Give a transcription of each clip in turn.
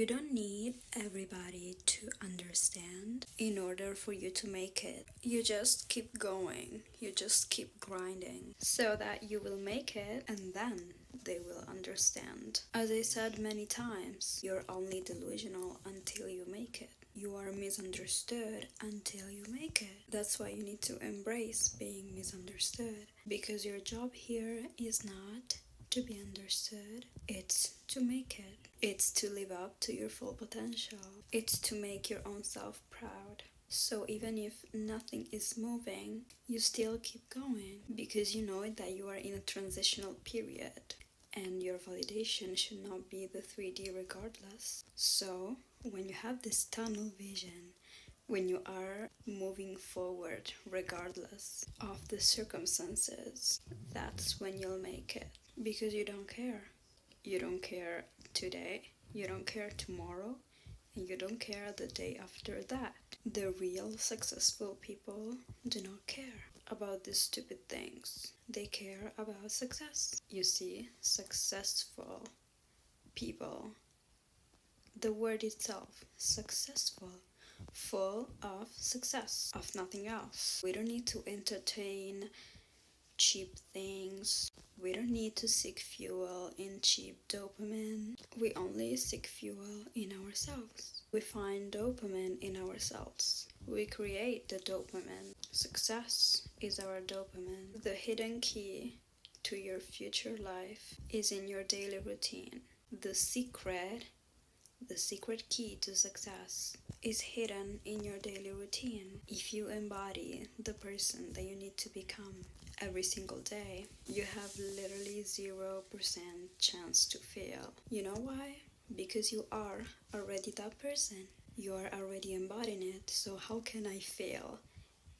You don't need everybody to understand in order for you to make it. You just keep going, you just keep grinding so that you will make it, and then they will understand. As I said many times, you're only delusional until you make it. You are misunderstood until you make it. That's why you need to embrace being misunderstood, because your job here is not to be understood, it's to make it. It's to live up to your full potential. It's to make your own self proud. So even if nothing is moving, you still keep going because you know that you are in a transitional period and your validation should not be the 3D regardless. So when you have this tunnel vision, when you are moving forward regardless of the circumstances, that's when you'll make it. Because you don't care. You don't care today, you don't care tomorrow, and you don't care the day after that. The real successful people do not care about these stupid things. They care about success. You see, successful people, the word itself, successful, full of success, of nothing else. We don't need to entertain cheap things. We don't need to seek fuel in cheap dopamine. We only seek fuel in ourselves. We find dopamine in ourselves. We create the dopamine. Success is our dopamine. The hidden key to your future life is in your daily routine. The secret key to success is hidden in your daily routine. If you embody the person that you need to become every single day, you have literally 0% chance to fail. You know why? Because you are already that person. You are already embodying it. So how can I fail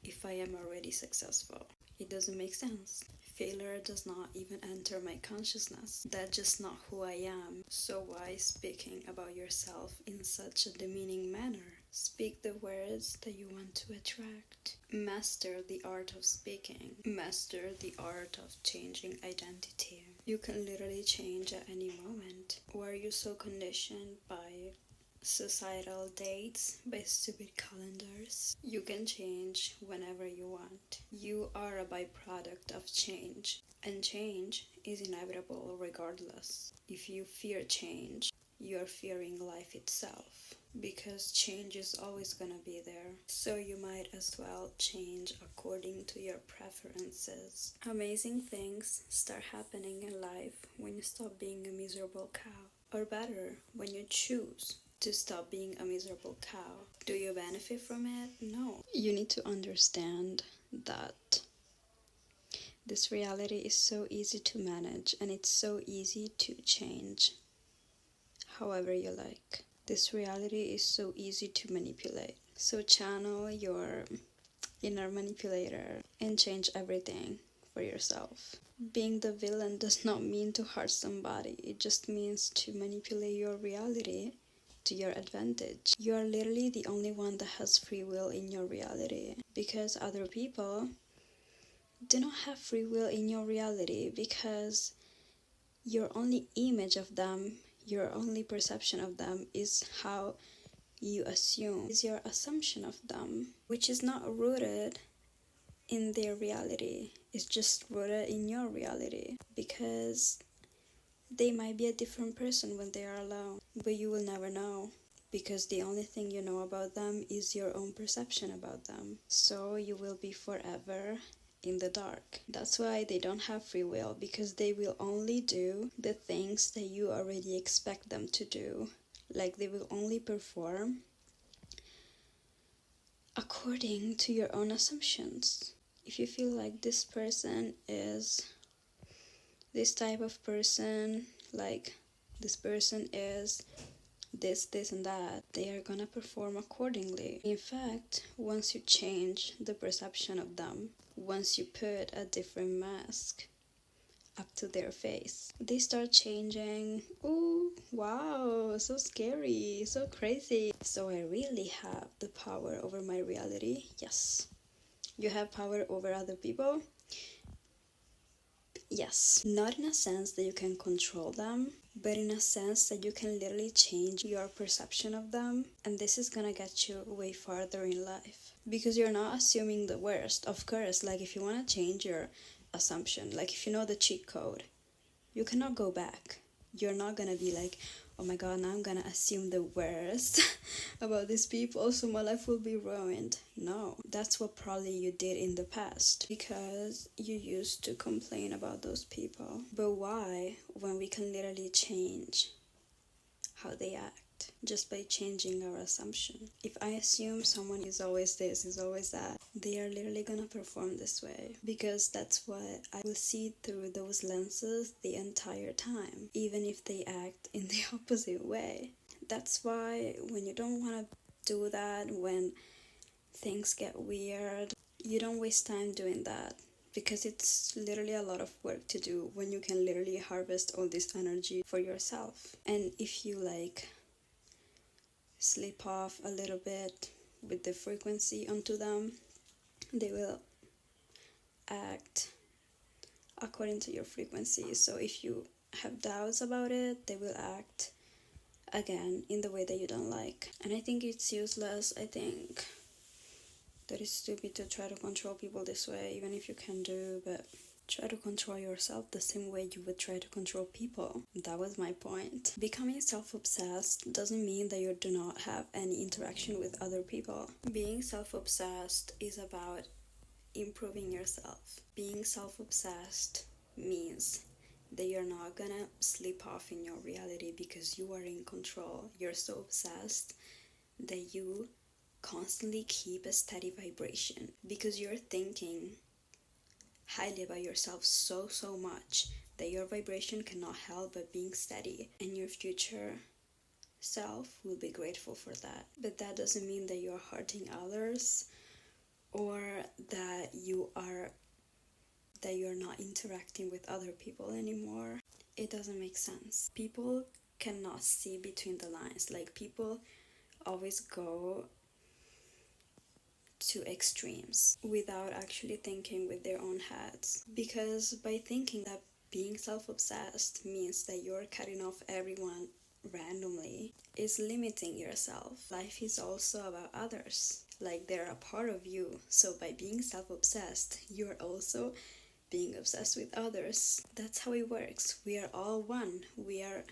if I am already successful? It doesn't make sense. Failure does not even enter my consciousness. That's just not who I am. So why speaking about yourself in such a demeaning manner? Speak the words that you want to attract. Master the art of speaking. Master the art of changing identity. You can literally change at any moment. Were you so conditioned by societal dates, by stupid calendars? You can change whenever you want. You are a byproduct of change, and change is inevitable regardless. If you fear change, you are fearing life itself, because change is always gonna be there. So you might as well change according to your preferences. Amazing things start happening in life when you stop being a miserable cow. Or better, when you choose to stop being a miserable cow. Do you benefit from it? No. You need to understand that this reality is so easy to manage and it's so easy to change however you like. This reality is so easy to manipulate. So channel your inner manipulator and change everything for yourself. Being the villain does not mean to hurt somebody. It just means to manipulate your reality to your advantage. You are literally the only one that has free will in your reality, because other people do not have free will in your reality, because your only image of them, your only perception of them is how you assume, is your assumption of them, which is not rooted in their reality. It's just rooted in your reality, because they might be a different person when they are alone, but you will never know, because the only thing you know about them is your own perception about them. So you will be forever in the dark. That's why they don't have free will, because they will only do the things that you already expect them to do. Like, they will only perform according to your own assumptions. If you feel like this person is this type of person, like this person is this and that, they are gonna perform accordingly. In fact, once you change the perception of them, once you put a different mask up to their face, they start changing. Ooh, wow, so scary, so crazy. So I really have the power over my reality? Yes. You have power over other people? Yes. Not in a sense that you can control them, but in a sense that you can literally change your perception of them, and this is gonna get you way farther in life because you're not assuming the worst. Of course, like if you want to change your assumption, like if you know the cheat code, you cannot go back. You're not gonna be like, oh my god, now I'm gonna assume the worst about these people so my life will be ruined. No, that's what probably you did in the past because you used to complain about those people. But why, when we can literally change how they act just by changing our assumption? If I assume someone is always this, is always that, they are literally gonna perform this way because that's what I will see through those lenses the entire time, even if they act in the opposite way. That's why when you don't want to do that, when things get weird, you don't waste time doing that because it's literally a lot of work to do when you can literally harvest all this energy for yourself. And if you like slip off a little bit with the frequency onto them, they will act according to your frequency. So if you have doubts about it, they will act again in the way that you don't like. And I think it's useless. I think that it's stupid to try to control people this way, even if you can do, but try to control yourself the same way you would try to control people. That was my point. Becoming self-obsessed doesn't mean that you do not have any interaction with other people. Being self-obsessed is about improving yourself. Being self-obsessed means that you're not gonna slip off in your reality because you are in control. You're so obsessed that you constantly keep a steady vibration because you're thinking highly about yourself so much that your vibration cannot help but being steady, and your future self will be grateful for that. But that doesn't mean that you're hurting others or that you're not interacting with other people anymore. It doesn't make sense. People cannot see between the lines. Like, people always go to extremes without actually thinking with their own heads, because by thinking that being self-obsessed means that you're cutting off everyone randomly is limiting yourself. Life is also about others, like they're a part of you. So by being self-obsessed, you're also being obsessed with others. That's how it works. We are all one. We are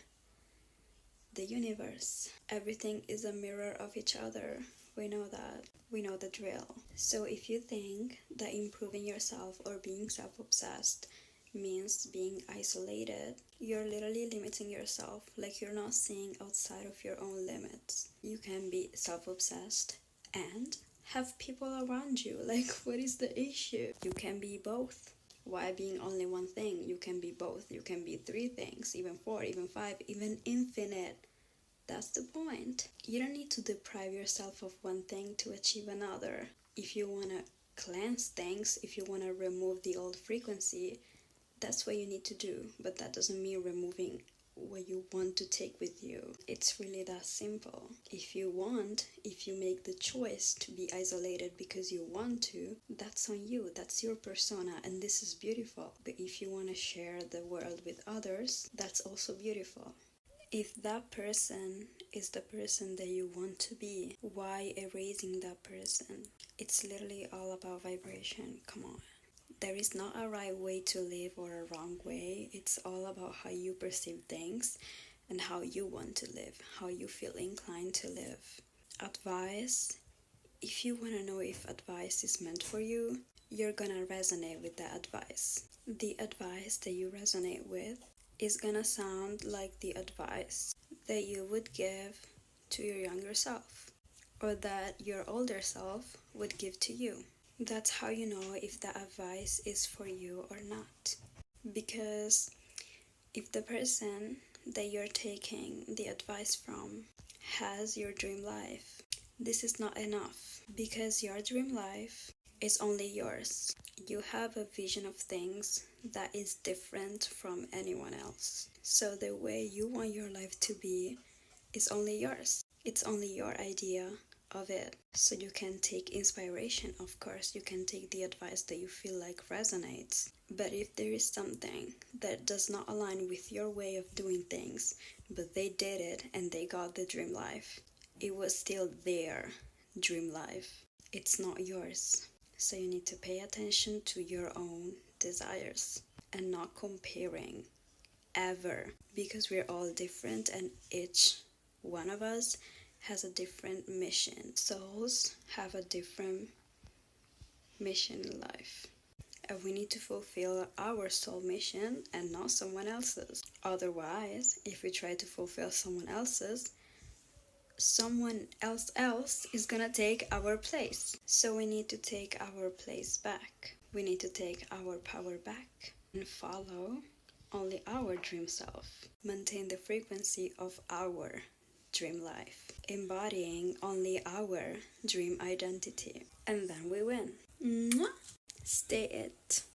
the universe. Everything is a mirror of each other. We know that. We know the drill. So if you think that improving yourself or being self-obsessed means being isolated, you're literally limiting yourself. Like, you're not seeing outside of your own limits. You can be self-obsessed and have people around you. Like, what is the issue? You can be both. Why being only one thing? You can be both. You can be 3 things, even 4, even 5, even infinite. That's the point. You don't need to deprive yourself of one thing to achieve another. If you want to cleanse things, if you want to remove the old frequency, that's what you need to do. But that doesn't mean removing what you want to take with you. It's really that simple. If you make the choice to be isolated because you want to, that's on you. That's your persona, and this is beautiful. But if you want to share the world with others, that's also beautiful. If that person is the person that you want to be, why erasing that person? It's literally all about vibration. Come on. There is not a right way to live or a wrong way. It's all about how you perceive things and how you want to live, how you feel inclined to live. Advice: if you want to know if advice is meant for you, you're gonna resonate with that advice. The advice that you resonate with is gonna sound like the advice that you would give to your younger self, or that your older self would give to you. That's how you know if the advice is for you or not. Because if the person that you're taking the advice from has your dream life, this is not enough, because your dream life is only yours. You have a vision of things that is different from anyone else. So the way you want your life to be is only yours. It's only your idea of it. So you can take inspiration, of course, you can take the advice that you feel like resonates. But if there is something that does not align with your way of doing things, but they did it and they got the dream life, it was still their dream life. It's not yours. So you need to pay attention to your own desires and not comparing ever, because we're all different and each one of us has a different mission. Souls have a different mission in life, and we need to fulfill our soul mission and not someone else's. Otherwise, if we try to fulfill someone else is gonna take our place. So we need to take our place back. We need to take our power back and follow only our dream self. Maintain the frequency of our dream life, embodying only our dream identity. And then we win. Mwah! Stay it.